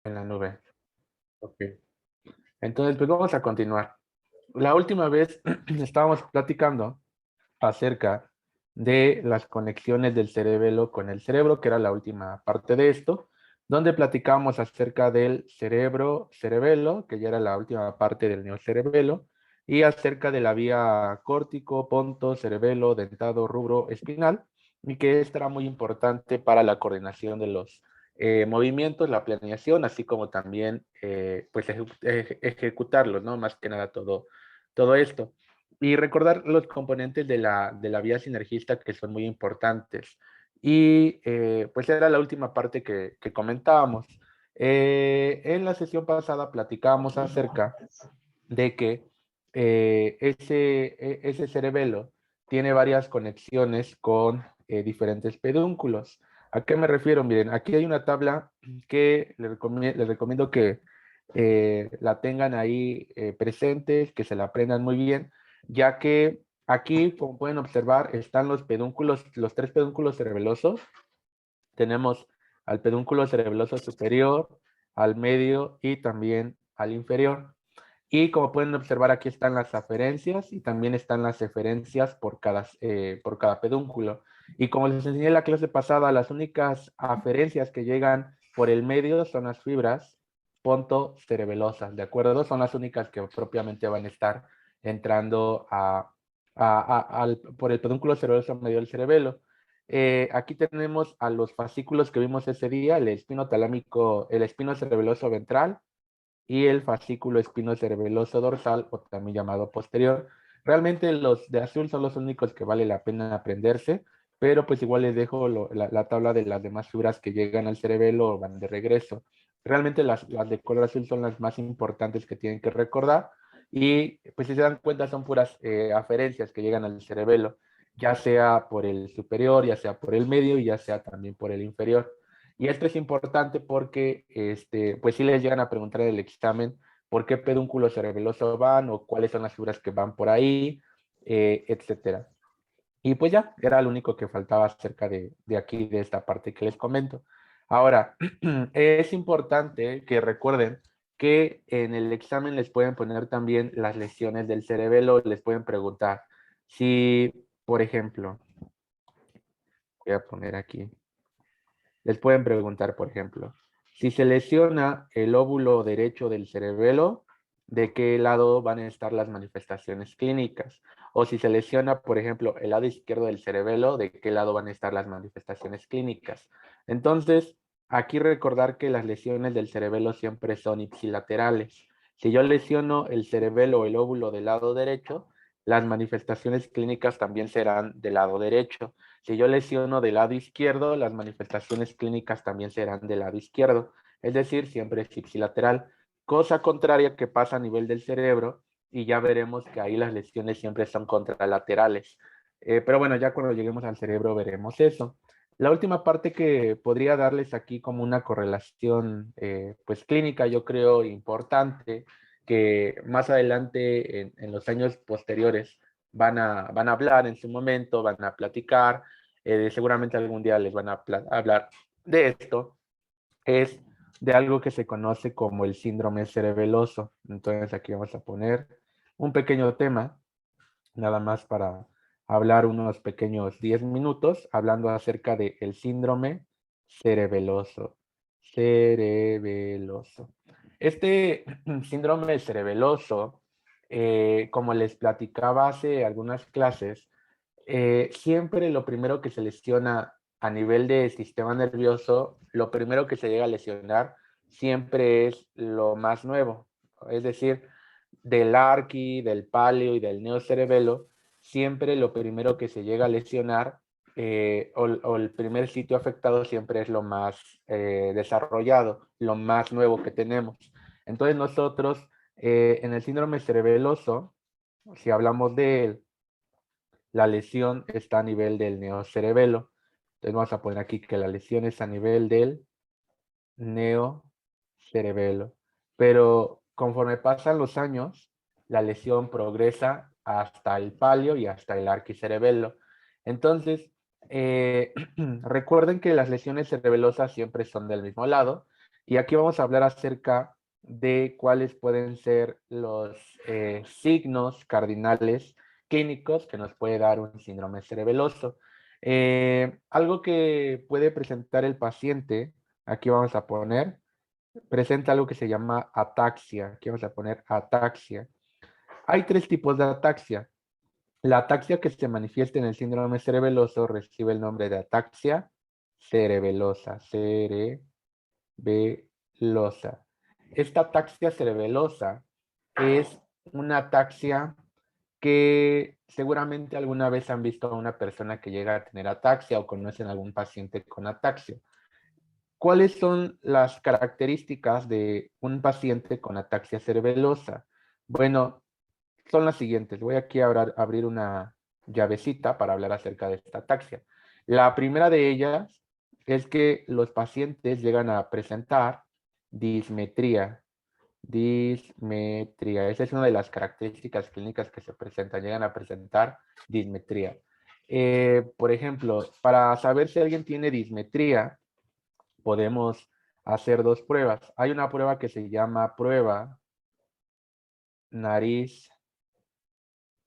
En la nube. Ok. Entonces, pues vamos a continuar. La última vez estábamos platicando acerca de las conexiones del cerebelo con el cerebro, que era la última parte de esto, donde platicábamos acerca del cerebro, cerebelo, que ya era la última parte del neocerebelo, y acerca de la vía córtico, ponto, cerebelo, dentado, rubro, espinal, y que esta era muy importante para la coordinación de los movimientos, la planeación, así como también pues ejecutarlos, ¿no? Más que nada todo esto. Y recordar los componentes de la vía sinergista que son muy importantes. Y pues era la última parte que comentábamos. En la sesión pasada platicábamos acerca de que ese cerebelo tiene varias conexiones con diferentes pedúnculos. ¿A qué me refiero? Miren, aquí hay una tabla que les recomiendo que la tengan ahí presentes, que se la aprendan muy bien, ya que aquí, como pueden observar, están los pedúnculos, los tres pedúnculos cerebelosos. Tenemos al pedúnculo cerebeloso superior, al medio y también al inferior. Y como pueden observar, aquí están las aferencias y también están las eferencias por cada pedúnculo. Y como les enseñé en la clase pasada, las únicas aferencias que llegan por el medio son las fibras pontocerebelosas, ¿de acuerdo? Son las únicas que propiamente van a estar entrando por el pedúnculo cerebeloso medio del cerebelo. Aquí tenemos a los fascículos que vimos ese día, el espino talámico, el espino cerebeloso ventral, y el fascículo espinocerebeloso dorsal, o también llamado posterior. Realmente los de azul son los únicos que vale la pena aprenderse, pero pues igual les dejo la tabla de las demás fibras que llegan al cerebelo o van de regreso. Realmente las de color azul son las más importantes que tienen que recordar, y pues si se dan cuenta son puras aferencias que llegan al cerebelo, ya sea por el superior, ya sea por el medio y ya sea también por el inferior. Y esto es importante porque, pues sí les llegan a preguntar en el examen por qué pedúnculo cerebeloso van o cuáles son las fibras que van por ahí, etcétera. Y pues ya, era lo único que faltaba acerca de aquí, de esta parte que les comento. Ahora, es importante que recuerden que en el examen les pueden poner también las lesiones del cerebelo, les pueden preguntar si, por ejemplo, voy a poner aquí. Les pueden preguntar, por ejemplo, si se lesiona el lóbulo derecho del cerebelo, ¿de qué lado van a estar las manifestaciones clínicas? O si se lesiona, por ejemplo, el lado izquierdo del cerebelo, ¿de qué lado van a estar las manifestaciones clínicas? Entonces, aquí recordar que las lesiones del cerebelo siempre son ipsilaterales. Si yo lesiono el cerebelo o el lóbulo del lado derecho, las manifestaciones clínicas también serán del lado derecho. Si yo lesiono del lado izquierdo, las manifestaciones clínicas también serán del lado izquierdo, es decir, siempre es ipsilateral, cosa contraria que pasa a nivel del cerebro, y ya veremos que ahí las lesiones siempre son contralaterales. Pero bueno, ya cuando lleguemos al cerebro veremos eso. La última parte que podría darles aquí como una correlación pues clínica, yo creo importante, que más adelante en los años posteriores van a hablar en su momento, van a platicar, seguramente algún día les van a hablar de esto, es de algo que se conoce como el síndrome cerebeloso. Entonces aquí vamos a poner un pequeño tema, nada más para hablar unos pequeños 10 minutos, hablando acerca del síndrome cerebeloso. Cerebeloso. Este síndrome cerebeloso, como les platicaba hace algunas clases, siempre lo primero que se lesiona a nivel de sistema nervioso, lo primero que se llega a lesionar siempre es lo más nuevo. Es decir, del arqui, del paleo y del neocerebelo, siempre lo primero que se llega a lesionar o el primer sitio afectado siempre es lo más desarrollado, lo más nuevo que tenemos. Entonces nosotros en el síndrome cerebeloso, si hablamos de él, la lesión está a nivel del neocerebelo. Entonces vamos a poner aquí que la lesión es a nivel del neocerebelo. Pero conforme pasan los años, la lesión progresa hasta el palio y hasta el arquicerebelo. Entonces, recuerden que las lesiones cerebelosas siempre son del mismo lado, Y aquí vamos a hablar acerca de cuáles pueden ser los signos cardinales clínicos que nos puede dar un síndrome cerebeloso. Algo que puede presentar el paciente, aquí vamos a poner, presenta algo que se llama ataxia. Aquí vamos a poner ataxia. Hay tres tipos de ataxia. La ataxia que se manifiesta en el síndrome cerebeloso recibe el nombre de ataxia cerebelosa. Cerebelosa. Esta ataxia cerebelosa es una ataxia que seguramente alguna vez han visto a una persona que llega a tener ataxia o conocen a algún paciente con ataxia. ¿Cuáles son las características de un paciente con ataxia cerebelosa? Bueno, son las siguientes. Voy aquí a abrir una llavecita para hablar acerca de esta ataxia. La primera de ellas es que los pacientes llegan a presentar dismetría. Dismetría. Esa es una de las características clínicas que se presentan. Llegan a presentar dismetría. Por ejemplo, para saber si alguien tiene dismetría, podemos hacer dos pruebas. Hay una prueba que se llama prueba nariz,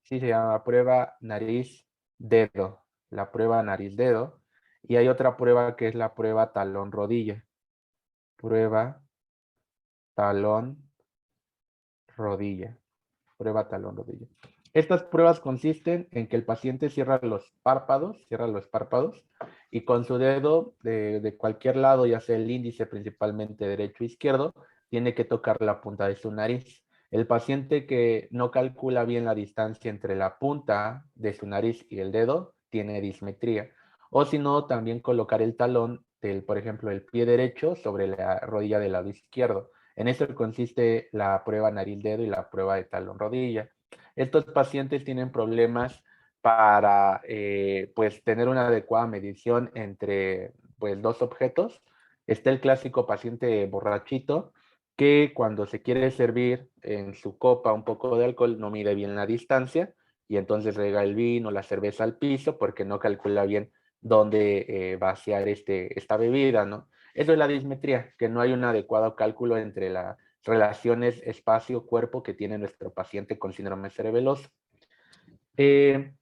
sí se llama prueba nariz-dedo, la prueba nariz-dedo. Y hay otra prueba que es la prueba talón-rodilla. Prueba talón-rodilla. Prueba talón-rodilla. Estas pruebas consisten en que el paciente cierra los párpados y con su dedo de cualquier lado, ya sea el índice principalmente derecho o izquierdo, tiene que tocar la punta de su nariz. El paciente que no calcula bien la distancia entre la punta de su nariz y el dedo tiene dismetría. O si no, también colocar el talón del, por ejemplo, el pie derecho sobre la rodilla del lado izquierdo. En esto consiste la prueba nariz-dedo y la prueba de talón-rodilla. Estos pacientes tienen problemas para pues, tener una adecuada medición entre pues, dos objetos. Está el clásico paciente borrachito que cuando se quiere servir en su copa un poco de alcohol no mide bien la distancia y entonces rega el vino, la cerveza al piso porque no calcula bien dónde vaciar esta bebida, ¿no? Eso es la dismetría, que no hay un adecuado cálculo entre las relaciones espacio-cuerpo que tiene nuestro paciente con síndrome cerebeloso. Eh,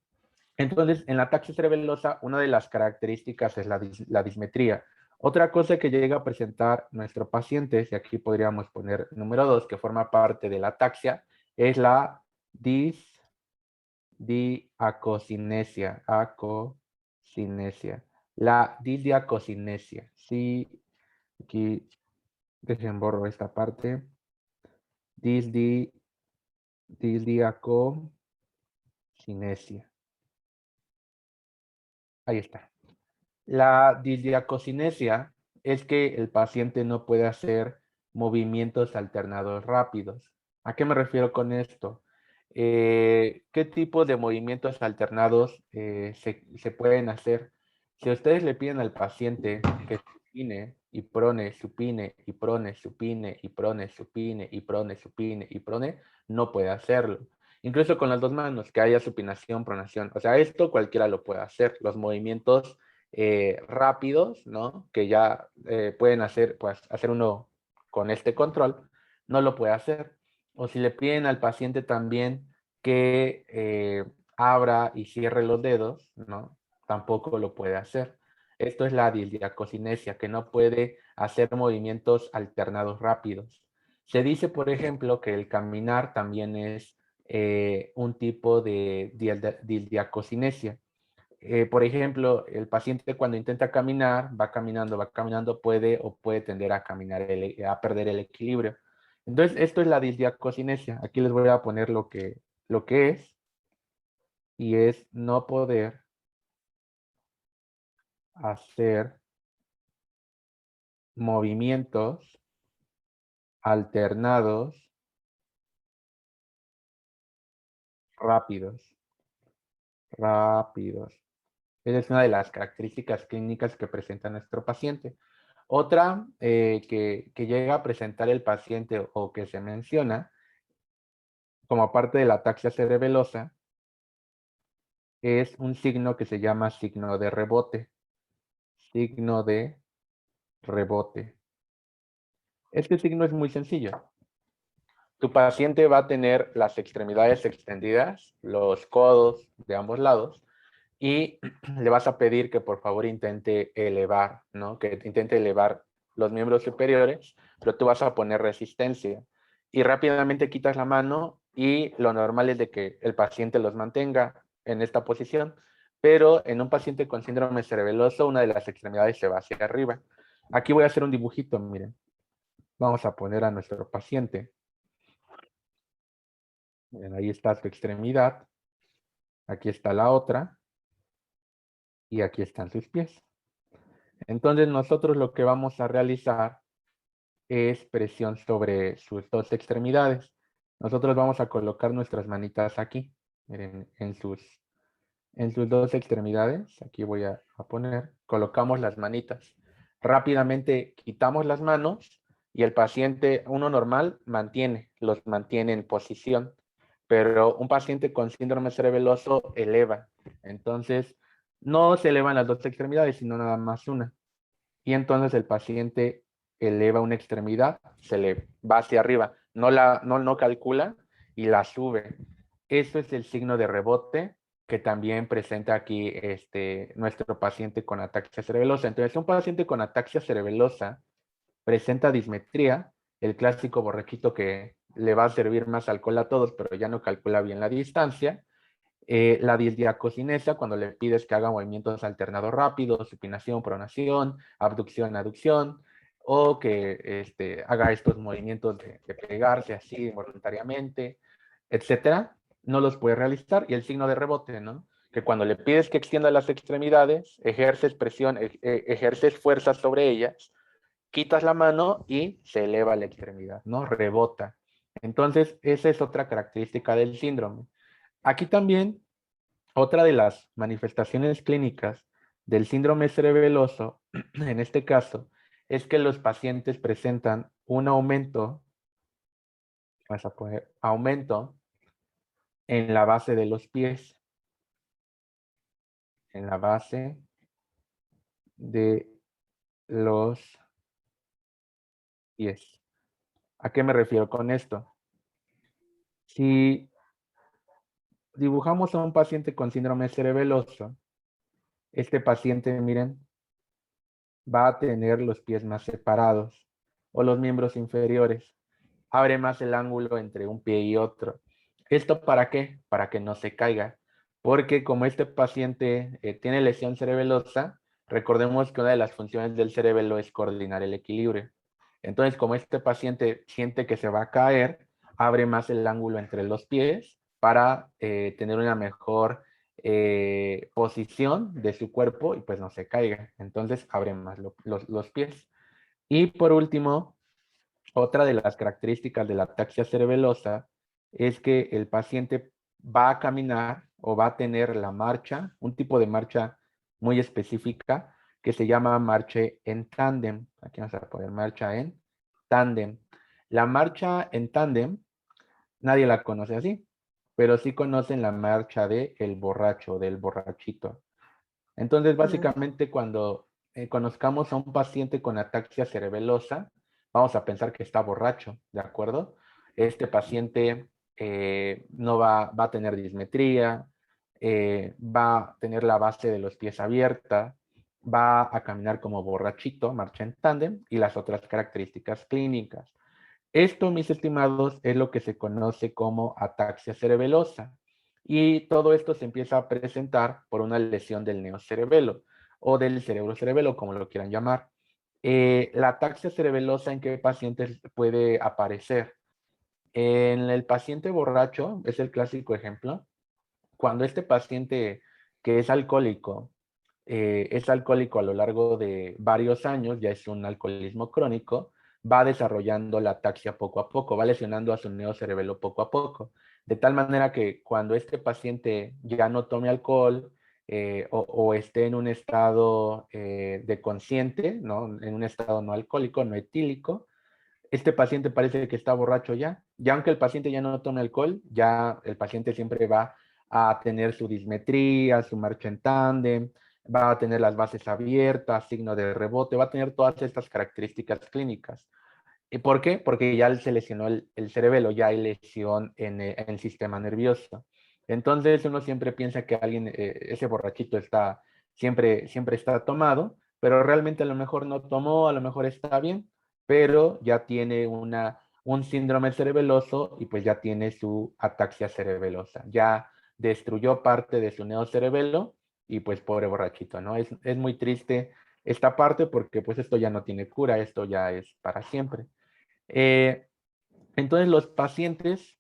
entonces, en la ataxia cerebelosa, una de las características es la dismetría. Otra cosa que llega a presentar nuestro paciente, y aquí podríamos poner número 2, que forma parte de la ataxia, es la disdiacocinesia. Acocinesia. La disdiacocinesia. Sí, aquí dejen borro esta parte. Disdiacocinesia. Ahí está. La disdiacocinesia es que el paciente no puede hacer movimientos alternados rápidos. ¿A qué me refiero con esto? ¿Qué tipo de movimientos alternados se pueden hacer? Si ustedes le piden al paciente que supine y prone, supine y prone, supine y prone, supine y prone, supine y prone, no puede hacerlo. Incluso con las dos manos, que haya supinación, pronación. O sea, esto cualquiera lo puede hacer. Los movimientos rápidos, ¿no? Que ya pueden hacer, pues, hacer uno con este control, no lo puede hacer. O si le piden al paciente también que abra y cierre los dedos, ¿no? Tampoco lo puede hacer. Esto es la disdiacocinesia, que no puede hacer movimientos alternados rápidos. Se dice, por ejemplo, que el caminar también es un tipo de disdiacocinesia. Por ejemplo, el paciente cuando intenta caminar, va caminando, puede tender a caminar, a perder el equilibrio. Entonces, esto es la disdiacocinesia. Aquí les voy a poner lo que es, y es no poder hacer movimientos alternados rápidos. Rápidos. Esa es una de las características clínicas que presenta nuestro paciente. Otra que llega a presentar el paciente o que se menciona como parte de la ataxia cerebelosa es un signo que se llama signo de rebote. Signo de rebote. Este signo es muy sencillo. Tu paciente va a tener las extremidades extendidas, los codos de ambos lados, y le vas a pedir que por favor intente elevar, ¿no? Que intente elevar los miembros superiores, pero tú vas a poner resistencia. Y rápidamente quitas la mano y lo normal es de que el paciente los mantenga en esta posición, pero en un paciente con síndrome cerebeloso, una de las extremidades se va hacia arriba. Aquí voy a hacer un dibujito, miren. Vamos a poner a nuestro paciente. Miren, ahí está su extremidad, aquí está la otra y aquí están sus pies. Entonces nosotros lo que vamos a realizar es presión sobre sus dos extremidades. Nosotros vamos a colocar nuestras manitas aquí, miren, en sus dos extremidades. Aquí voy a poner, colocamos las manitas. Rápidamente quitamos las manos y el paciente, uno normal, los mantiene en posición, pero un paciente con síndrome cerebeloso eleva. Entonces, no se elevan las dos extremidades, sino nada más una. Y entonces el paciente eleva una extremidad, se le va hacia arriba, no calcula y la sube. Eso es el signo de rebote que también presenta aquí nuestro paciente con ataxia cerebelosa. Entonces, un paciente con ataxia cerebelosa presenta dismetría, el clásico borrachito que le va a servir más alcohol a todos, pero ya no calcula bien la distancia. La disdiacocinesia, cuando le pides que haga movimientos alternados rápidos, supinación, pronación, abducción, aducción, o que haga estos movimientos de pegarse así voluntariamente, etcétera, no los puede realizar. Y el signo de rebote, ¿no? Que cuando le pides que extienda las extremidades, ejerces presión, ejerces fuerza sobre ellas, quitas la mano y se eleva la extremidad, ¿no? Rebota. Entonces, esa es otra característica del síndrome. Aquí también, otra de las manifestaciones clínicas del síndrome cerebeloso, en este caso, es que los pacientes presentan un aumento, vamos a poner aumento en la base de los pies, en la base de los pies. ¿A qué me refiero con esto? Si dibujamos a un paciente con síndrome cerebeloso, este paciente, miren, va a tener los pies más separados o los miembros inferiores. Abre más el ángulo entre un pie y otro. ¿Esto para qué? Para que no se caiga. Porque como este paciente tiene lesión cerebelosa, recordemos que una de las funciones del cerebelo es coordinar el equilibrio. Entonces, como este paciente siente que se va a caer, abre más el ángulo entre los pies para tener una mejor posición de su cuerpo y pues no se caiga. Entonces, abre más los pies. Y por último, otra de las características de la ataxia cerebelosa es que el paciente va a caminar o va a tener la marcha, un tipo de marcha muy específica que se llama marcha en tándem. Aquí vamos a poner marcha en tándem. La marcha en tándem, nadie la conoce así, pero sí conocen la marcha de el borracho, del borrachito. Entonces, Mm. básicamente, cuando conozcamos a un paciente con ataxia cerebelosa, vamos a pensar que está borracho, ¿de acuerdo? Este paciente no va a tener dismetría, va a tener la base de los pies abierta, va a caminar como borrachito, marcha en tándem y las otras características clínicas. Esto, mis estimados, es lo que se conoce como ataxia cerebelosa. Y todo esto se empieza a presentar por una lesión del neocerebelo o del cerebro cerebelo, como lo quieran llamar. La ataxia cerebelosa, ¿en qué pacientes puede aparecer? En el paciente borracho, es el clásico ejemplo. Cuando este paciente que es alcohólico a lo largo de varios años, ya es un alcoholismo crónico, va desarrollando la ataxia poco a poco, va lesionando a su neocerebelo poco a poco, de tal manera que cuando este paciente ya no tome alcohol o esté en un estado de consciente, ¿no? En un estado no alcohólico, no etílico, este paciente parece que está borracho ya aunque el paciente ya no tome alcohol, ya el paciente siempre va a tener su dismetría, su marcha en tándem, va a tener las bases abiertas, signo de rebote, va a tener todas estas características clínicas. ¿Y por qué? Porque ya se lesionó el cerebelo, ya hay lesión en el sistema nervioso. Entonces uno siempre piensa que alguien, ese borrachito está, siempre está tomado, pero realmente a lo mejor no tomó, a lo mejor está bien, pero ya tiene un síndrome cerebeloso y pues ya tiene su ataxia cerebelosa. Ya destruyó parte de su neocerebelo y pues pobre borrachito, ¿no? Es muy triste esta parte porque pues esto ya no tiene cura, esto ya es para siempre. Eh, entonces los pacientes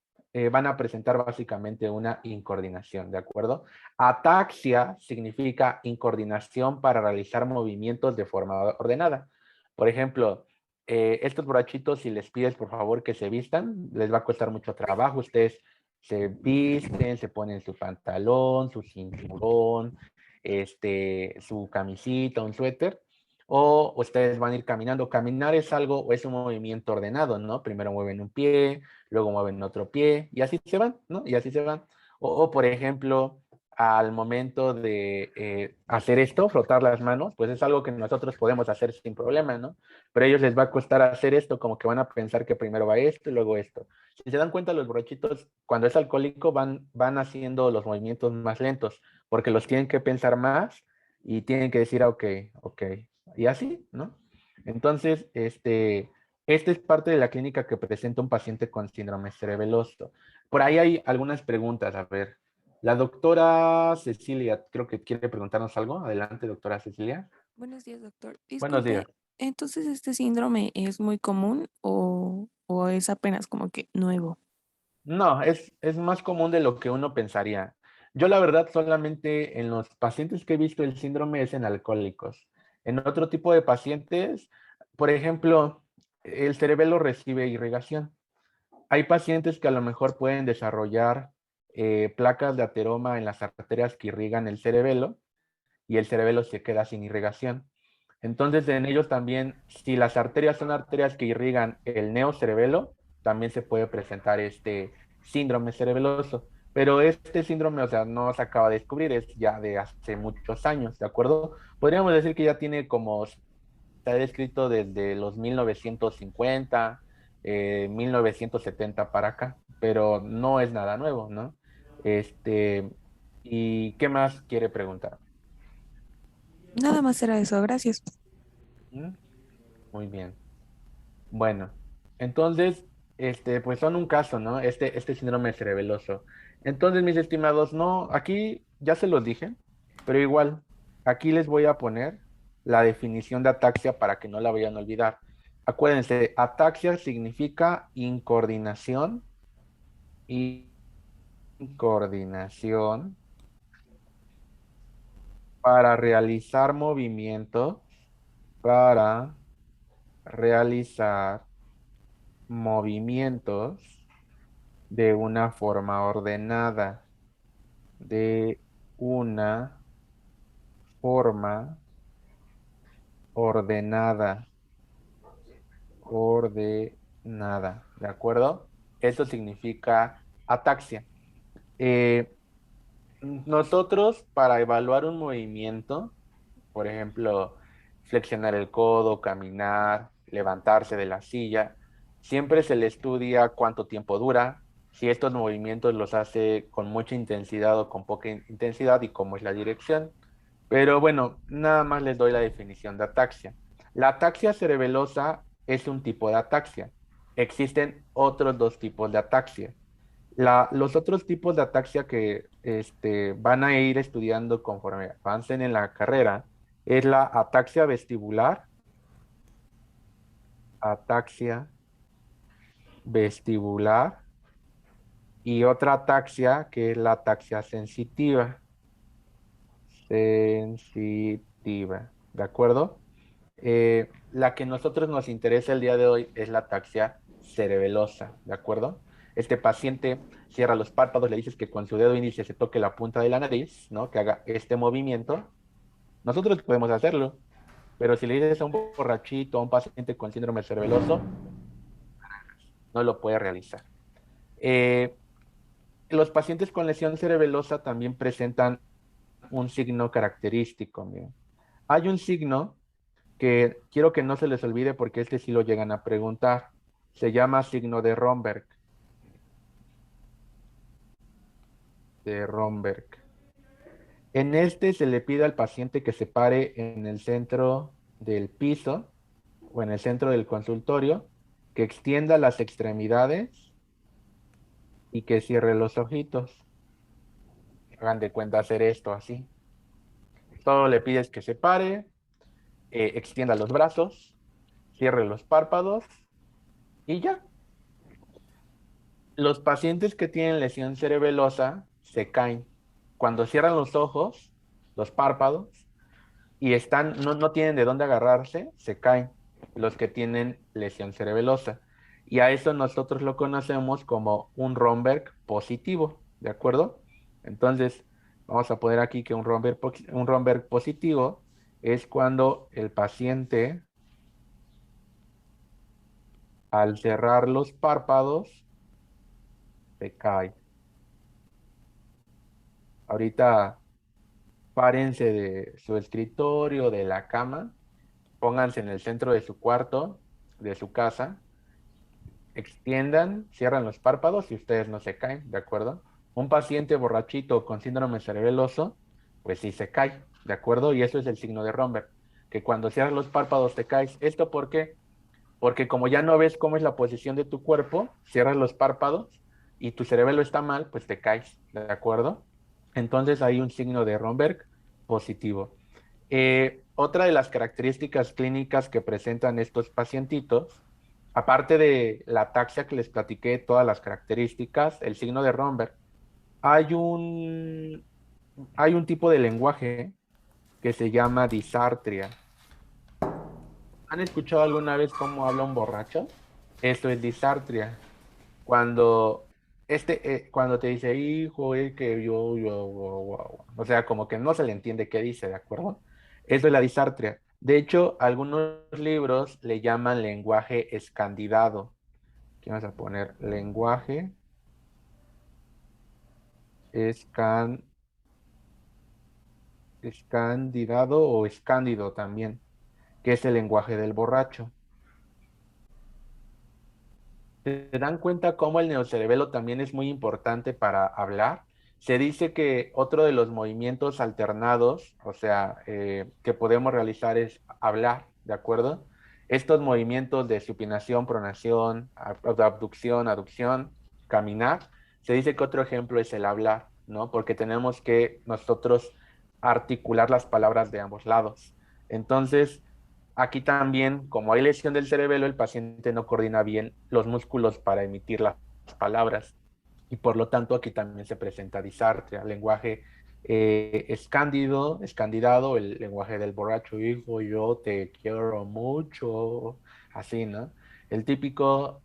van a presentar básicamente una incoordinación, ¿de acuerdo? Ataxia significa incoordinación para realizar movimientos de forma ordenada. Por ejemplo, estos borrachitos, si les pides por favor que se vistan, les va a costar mucho trabajo. Ustedes se visten, se ponen su pantalón, su cinturón, su camisita, un suéter, o ustedes van a ir caminando. Caminar es algo, o es un movimiento ordenado, ¿no? Primero mueven un pie, luego mueven otro pie, y así se van, ¿no? Y así se van. Por ejemplo, al momento de hacer esto, frotar las manos, pues es algo que nosotros podemos hacer sin problema, ¿no? Pero a ellos les va a costar hacer esto, como que van a pensar que primero va esto y luego esto. Si se dan cuenta, los borrachitos, cuando es alcohólico, van haciendo los movimientos más lentos, porque los tienen que pensar más y tienen que decir, ah, ok, ok, y así, ¿no? Entonces, esta es parte de la clínica que presenta un paciente con síndrome cerebeloso. Por ahí hay algunas preguntas, a ver. La doctora Cecilia, creo que quiere preguntarnos algo. Adelante, doctora Cecilia. Buenos días, doctor. Buenos días. Disculpe, entonces ¿este síndrome es muy común o es apenas como que nuevo? No, es más común de lo que uno pensaría. Yo la verdad solamente en los pacientes que he visto el síndrome es en alcohólicos. En otro tipo de pacientes, por ejemplo, el cerebelo recibe irrigación. Hay pacientes que a lo mejor pueden desarrollar placas de ateroma en las arterias que irrigan el cerebelo y el cerebelo se queda sin irrigación. Entonces, en ellos también, si las arterias son arterias que irrigan el neocerebelo, también se puede presentar este síndrome cerebeloso. Pero este síndrome, o sea, no se acaba de descubrir, es ya de hace muchos años, ¿de acuerdo? Podríamos decir que ya tiene como, se ha descrito desde los 1950, 1970 para acá, pero no es nada nuevo, ¿no? Este, ¿Y qué más quiere preguntar? Nada más era eso, gracias. ¿Mm? Muy bien. Bueno, entonces, pues son un caso, ¿no? Este síndrome cerebeloso. Entonces, mis estimados, no, aquí ya se los dije, pero igual, aquí les voy a poner la definición de ataxia para que no la vayan a olvidar. Acuérdense, ataxia significa incoordinación y coordinación para realizar movimientos, para realizar movimientos de una forma ordenada, de una forma ordenada, ordenada, ¿de acuerdo? Eso significa ataxia. Eh, Nosotros para evaluar un movimiento, por ejemplo, flexionar el codo, caminar, levantarse de la silla, siempre se le estudia cuánto tiempo dura, si estos movimientos los hace con mucha intensidad o con poca intensidad y cómo es la dirección. Pero bueno, nada más les doy la definición de ataxia. La ataxia cerebelosa es un tipo de ataxia. Existen otros dos tipos de ataxia. Los otros tipos de ataxia que van a ir estudiando conforme avancen en la carrera es la ataxia vestibular, ataxia vestibular y otra ataxia que es la ataxia sensitiva. Sensitiva, ¿de acuerdo? La que a nosotros nos interesa el día de hoy es la ataxia cerebelosa, ¿de acuerdo? Este paciente cierra los párpados, le dices que con su dedo índice se toque la punta de la nariz, ¿no? Que haga este movimiento. Nosotros podemos hacerlo, pero si le dices a un borrachito, a un paciente con síndrome cerebeloso, no lo puede realizar. Eh, los pacientes con lesión cerebelosa también presentan un signo característico. Miren. Hay un signo que quiero que no se les olvide porque este sí lo llegan a preguntar. se llama signo de Romberg. De Romberg. En este se le pide al paciente que se pare en el centro del piso o en el centro del consultorio, que extienda las extremidades y que cierre los ojitos. Hagan de cuenta hacer esto así. Solo le pides que se pare, extienda los brazos, cierre los párpados y ya. Los pacientes que tienen lesión cerebelosa se caen. Cuando cierran los ojos, los párpados, y no tienen de dónde agarrarse, se caen los que tienen lesión cerebelosa. Y a eso nosotros lo conocemos como un Romberg positivo, ¿de acuerdo? Entonces, vamos a poner aquí que un Romberg positivo es cuando el paciente, al cerrar los párpados, se cae. Ahorita párense de su escritorio, de la cama, pónganse en el centro de su cuarto, de su casa, extiendan, cierran los párpados y ustedes no se caen, ¿de acuerdo? Un paciente borrachito con síndrome cerebeloso, pues sí se cae, ¿de acuerdo? Y eso es el signo de Romberg, que cuando cierras los párpados te caes. ¿Esto por qué? Porque como ya no ves cómo es la posición de tu cuerpo, cierras los párpados y tu cerebelo está mal, pues te caes, ¿de acuerdo? Entonces hay un signo de Romberg positivo. Otra de las características clínicas que presentan estos pacientitos, aparte de la ataxia que les platiqué, todas las características, el signo de Romberg, hay un, hay un tipo de lenguaje que se llama disartria. ¿Han escuchado alguna vez cómo habla un borracho? Esto es disartria. Cuando, cuando te dice, hijo, es que o sea, como que no se le entiende qué dice, ¿de acuerdo? Eso es la disartria. De hecho, algunos libros le llaman lenguaje escandidado. Aquí vamos a poner lenguaje escan, escandidado o escándido también, que es el lenguaje del borracho. ¿Se dan cuenta cómo el neocerebelo también es muy importante para hablar? Se dice que otro de los movimientos alternados, o sea, que podemos realizar es hablar, ¿de acuerdo? Estos movimientos de supinación, pronación, abducción, aducción, caminar, se dice que otro ejemplo es el hablar, ¿no? Porque tenemos que nosotros articular las palabras de ambos lados. Entonces, aquí también, como hay lesión del cerebelo, el paciente no coordina bien los músculos para emitir las palabras y por lo tanto aquí también se presenta disartria, lenguaje escandidado, el lenguaje del borracho, hijo, yo te quiero mucho, así, ¿no? El típico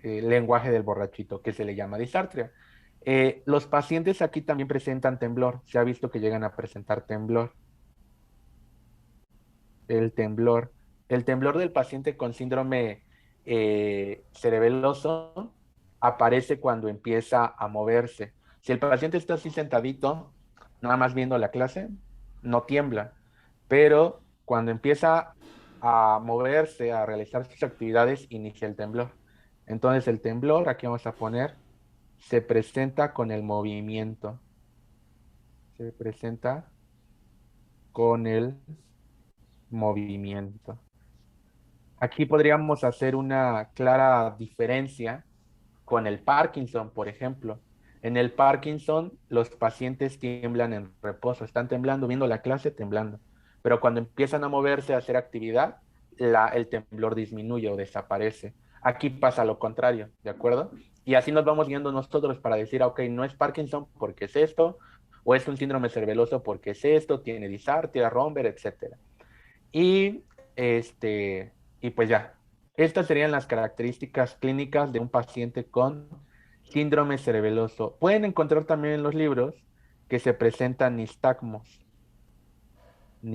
lenguaje del borrachito que se le llama disartria. Los pacientes aquí también presentan temblor, se ha visto que llegan a presentar temblor. El temblor. El temblor del paciente con síndrome cerebeloso aparece cuando empieza a moverse. Si el paciente está así sentadito, nada más viendo la clase, no tiembla. Pero cuando empieza a moverse, a realizar sus actividades, inicia el temblor. Entonces el temblor, aquí vamos a poner, se presenta con el movimiento. Se presenta con el movimiento. Aquí podríamos hacer una clara diferencia con el Parkinson, por ejemplo. En el Parkinson, los pacientes tiemblan en reposo, están temblando, viendo la clase, temblando. Pero cuando empiezan a moverse, a hacer actividad, el temblor disminuye o desaparece. Aquí pasa lo contrario, ¿de acuerdo? Y así nos vamos guiando nosotros para decir, ok, no es Parkinson porque es esto, o es un síndrome cerebeloso porque es esto, tiene disartria, romber, etcétera. Y, y pues ya, estas serían las características clínicas de un paciente con síndrome cerebeloso. Pueden encontrar también en los libros que se presenta nistagmus, el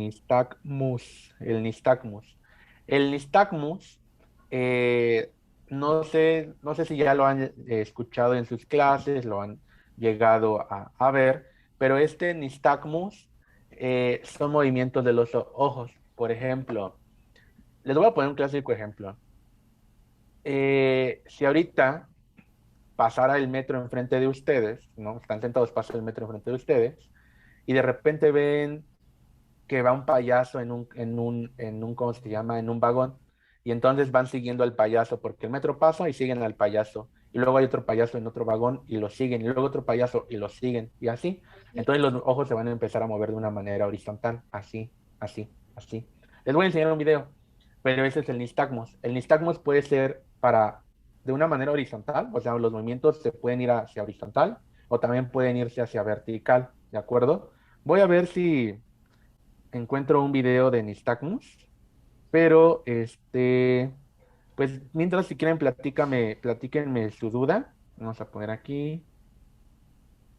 nistagmus. El nistagmus, eh, no sé si ya lo han escuchado en sus clases, lo han llegado a ver, pero este nistagmus son movimientos de los ojos. Por ejemplo, les voy a poner un clásico ejemplo. Si ahorita pasara el metro enfrente de ustedes, ¿no? Están sentados, pasa el metro enfrente de ustedes, y de repente ven que va un payaso ¿cómo se llama? En un vagón. Y entonces van siguiendo al payaso porque el metro pasa y siguen al payaso. Y luego hay otro payaso en otro vagón y lo siguen. Y luego otro payaso y lo siguen. Y así. Entonces los ojos se van a empezar a mover de una manera horizontal. Así, así, así. Les voy a enseñar un video. Pero ese es el nistagmos. El nistagmos puede ser de una manera horizontal. O sea, los movimientos se pueden ir hacia horizontal o también pueden irse hacia vertical. ¿De acuerdo? Voy a ver si encuentro un video de Nistagmus, pero pues mientras si quieren platíquenme su duda. Vamos a poner aquí,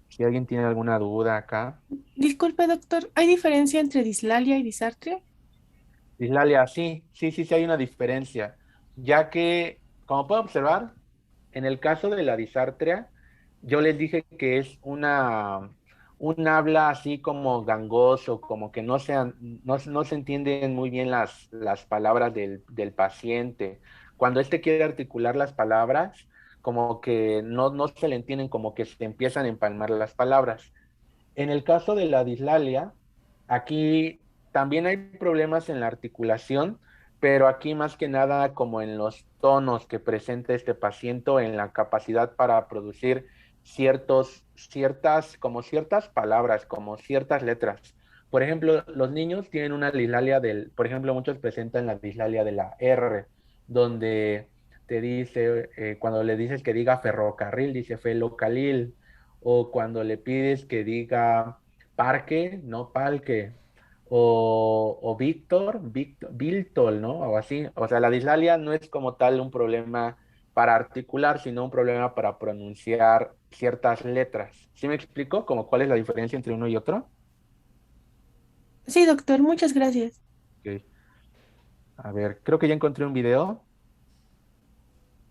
si alguien tiene alguna duda acá. Disculpe, doctor, ¿hay diferencia entre dislalia y disartria? Islalia, sí, sí, sí, sí hay una diferencia, ya que, como puedo observar, en el caso de la disartria, yo les dije que es un habla así como gangoso, como que no se entienden muy bien las palabras del paciente. Cuando éste quiere articular las palabras, como que no se le entienden, como que se empiezan a empalmar las palabras. En el caso de la dislalia, aquí también hay problemas en la articulación, pero aquí más que nada como en los tonos que presenta este paciente, en la capacidad para producir como ciertas palabras, como ciertas letras. Por ejemplo, los niños tienen una dislalia por ejemplo, muchos presentan la dislalia de la R, donde te dice, cuando le dices que diga ferrocarril, dice felocalil, o cuando le pides que diga parque, no palque, o Víctor, ¿no? O así. O sea, la dislalia no es como tal un problema para articular, sino un problema para pronunciar ciertas letras. ¿Sí me explico? Como cuál es la diferencia entre uno y otro. Sí, doctor, muchas gracias. Ok. A ver, creo que ya encontré un video.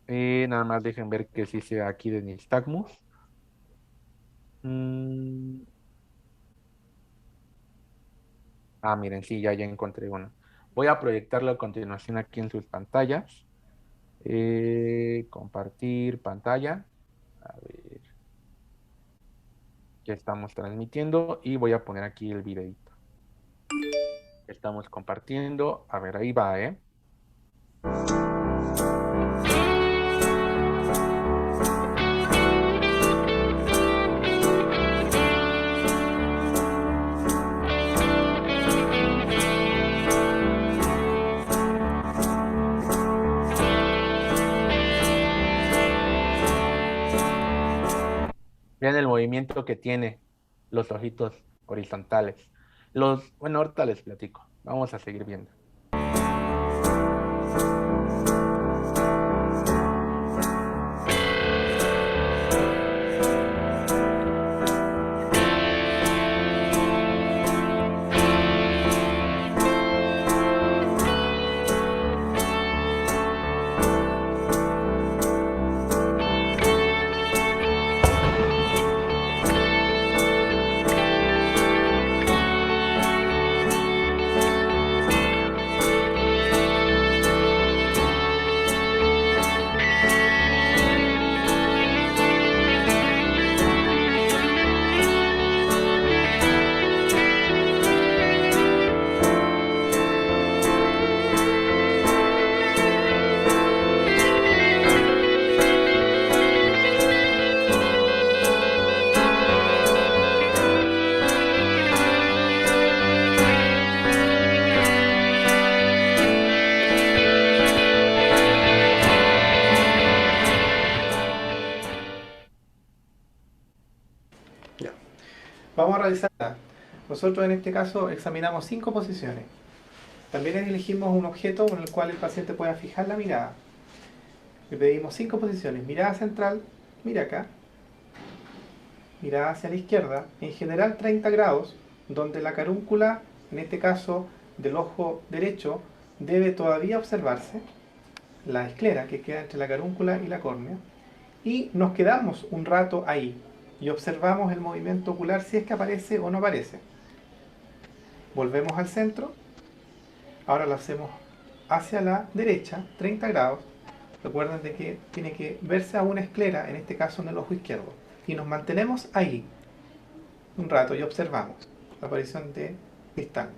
Nada más dejen ver que sí sea aquí de Nistagmus. Mm, miren, sí, ya encontré uno. Voy a proyectarlo a continuación aquí en sus pantallas. Compartir pantalla. A ver, ya estamos transmitiendo y voy a poner aquí el videito. Estamos compartiendo. A ver, ahí va, ¿eh? Vean el movimiento que tiene los ojitos horizontales. Bueno, ahorita les platico. Vamos a seguir viendo. Ya. Vamos a realizarla. Nosotros en este caso examinamos 5 posiciones. También elegimos un objeto con el cual el paciente pueda fijar la mirada. Le pedimos 5 posiciones. Mirada central, mira acá. Mirada hacia la izquierda. En general 30 grados, donde la carúncula, en este caso del ojo derecho, debe todavía observarse. La esclera que queda entre la carúncula y la córnea. Y nos quedamos un rato ahí y observamos el movimiento ocular si es que aparece o no aparece. Volvemos al centro. Ahora lo hacemos hacia la derecha, 30 grados, Recuerden de que tiene que verse a una esclera, en este caso en el ojo izquierdo. Y nos mantenemos ahí un rato y observamos la aparición de nistagmo.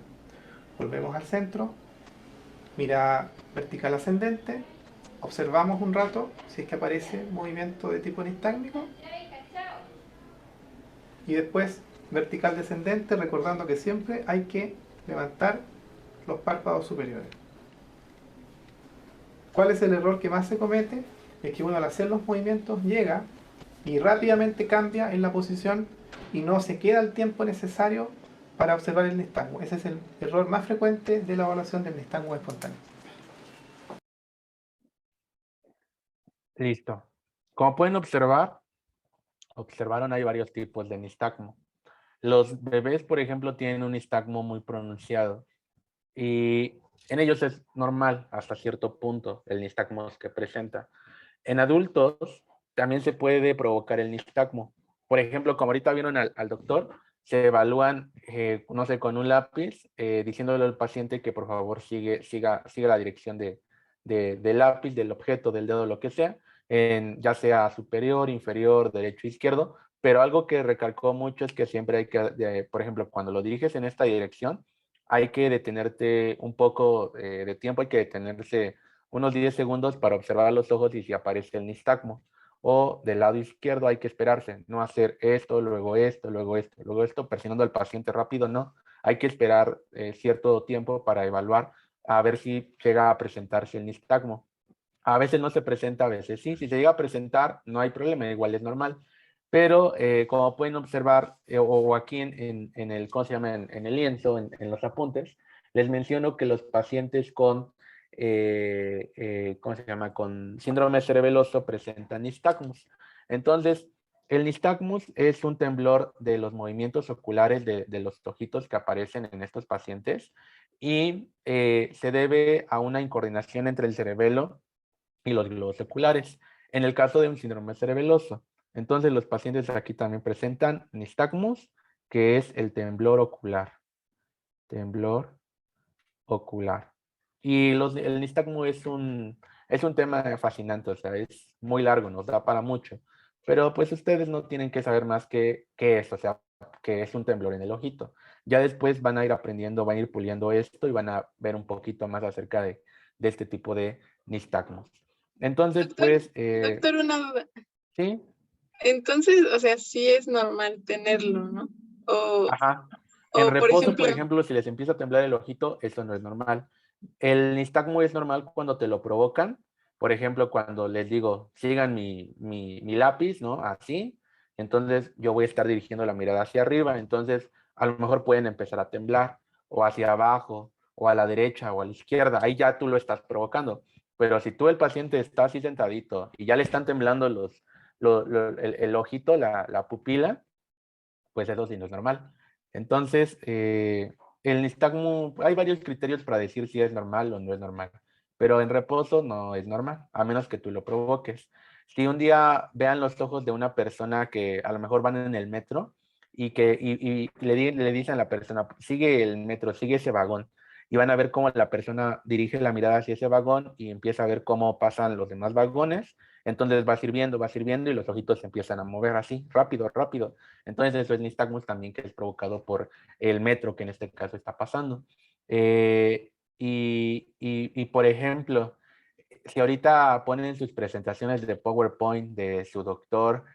Volvemos al centro, mira vertical ascendente, observamos un rato si es que aparece movimiento de tipo nistágmico. Y después vertical descendente, recordando que siempre hay que levantar los párpados superiores. ¿Cuál es el error que más se comete? Es que uno al hacer los movimientos llega y rápidamente cambia en la posición y no se queda el tiempo necesario para observar el nistagmo. Ese es el error más frecuente de la evaluación del nistagmo espontáneo. Listo. Como pueden observar, hay varios tipos de nistagmo. Los bebés, por ejemplo, tienen un nistagmo muy pronunciado y en ellos es normal hasta cierto punto el nistagmo que presenta. En adultos también se puede provocar el nistagmo. Por ejemplo, como ahorita vieron al doctor, se evalúan, no sé, con un lápiz, diciéndole al paciente que por favor siga la dirección del lápiz, del objeto, del dedo, lo que sea, ya sea superior, inferior, derecho, izquierdo, pero algo que recalcó mucho es que siempre hay que, por ejemplo, cuando lo diriges en esta dirección, hay que detenerte un poco de tiempo, hay que detenerse unos 10 segundos para observar los ojos y si aparece el nistagmo. O del lado izquierdo hay que esperarse, no hacer esto, luego esto, luego esto, luego esto, presionando al paciente rápido, no. Hay que esperar cierto tiempo para evaluar a ver si llega a presentarse el nistagmo. A veces no se presenta, a veces sí. Si se llega a presentar, no hay problema, igual es normal. Pero como pueden observar, o aquí en el, ¿cómo se llama? En el lienzo, en los apuntes, les menciono que los pacientes con, ¿cómo se llama? Con síndrome cerebeloso presentan nistagmus. Entonces, el nistagmus es un temblor de los movimientos oculares de los ojitos que aparecen en estos pacientes y se debe a una incoordinación entre el cerebelo y los globos oculares, en el caso de un síndrome cerebeloso. Entonces, los pacientes aquí también presentan nistagmus, que es el temblor ocular. Temblor ocular. Y el nistagmo es un tema fascinante, o sea, es muy largo, nos da para mucho. Pero pues ustedes no tienen que saber más qué es, o sea, que es un temblor en el ojito. Ya después van a ir aprendiendo, van a ir puliendo esto y van a ver un poquito más acerca de este tipo de nistagmos. Entonces, Doctor, pues, doctor, una duda. sí, Entonces, o sea, sí es normal tenerlo, ¿no? ajá. En O por reposo, por ejemplo, ejemplo, si les empieza a temblar el ojito, eso no es normal. El nistagmo es normal cuando te lo provocan. Por ejemplo, cuando les digo, sigan mi lápiz, ¿no? Así. Entonces, yo voy a estar dirigiendo la mirada hacia arriba. Entonces, a lo mejor pueden empezar a temblar, o hacia abajo, o a la derecha, o a la izquierda. Ahí ya tú lo estás provocando. Pero si tú, el paciente, está así sentadito y ya le están temblando el ojito, la pupila, pues eso sí no es normal. Entonces, el nistagmo, hay varios criterios para decir si es normal o no es normal, pero en reposo no es normal, a menos que tú lo provoques. Si un día vean los ojos de una persona que a lo mejor van en el metro y le dicen a la persona, sigue el metro, sigue ese vagón, y van a ver cómo la persona dirige la mirada hacia ese vagón y empieza a ver cómo pasan los demás vagones, entonces va sirviendo y los ojitos se empiezan a mover así, rápido, rápido. Entonces eso es nistagmus también, que es provocado por el metro que en este caso está pasando. Por ejemplo, si ahorita ponen sus presentaciones de PowerPoint de su doctor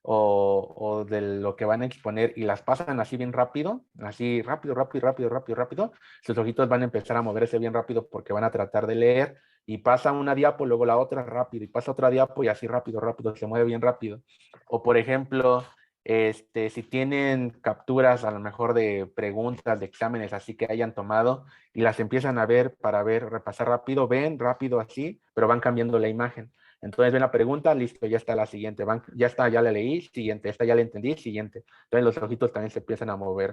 o de lo que van a exponer y las pasan así bien rápido, así rápido, rápido, rápido, rápido, rápido, sus ojitos van a empezar a moverse bien rápido porque van a tratar de leer y pasa una diapo, luego la otra rápido y pasa otra diapo y así rápido, rápido, se mueve bien rápido. O por ejemplo, si tienen capturas a lo mejor de preguntas, de exámenes así que hayan tomado y las empiezan a ver para repasar rápido, ven rápido así, pero van cambiando la imagen. Entonces ven la pregunta, listo, ya está la siguiente, ya está, ya la leí, siguiente, esta ya la entendí, siguiente. Entonces los ojitos también se empiezan a mover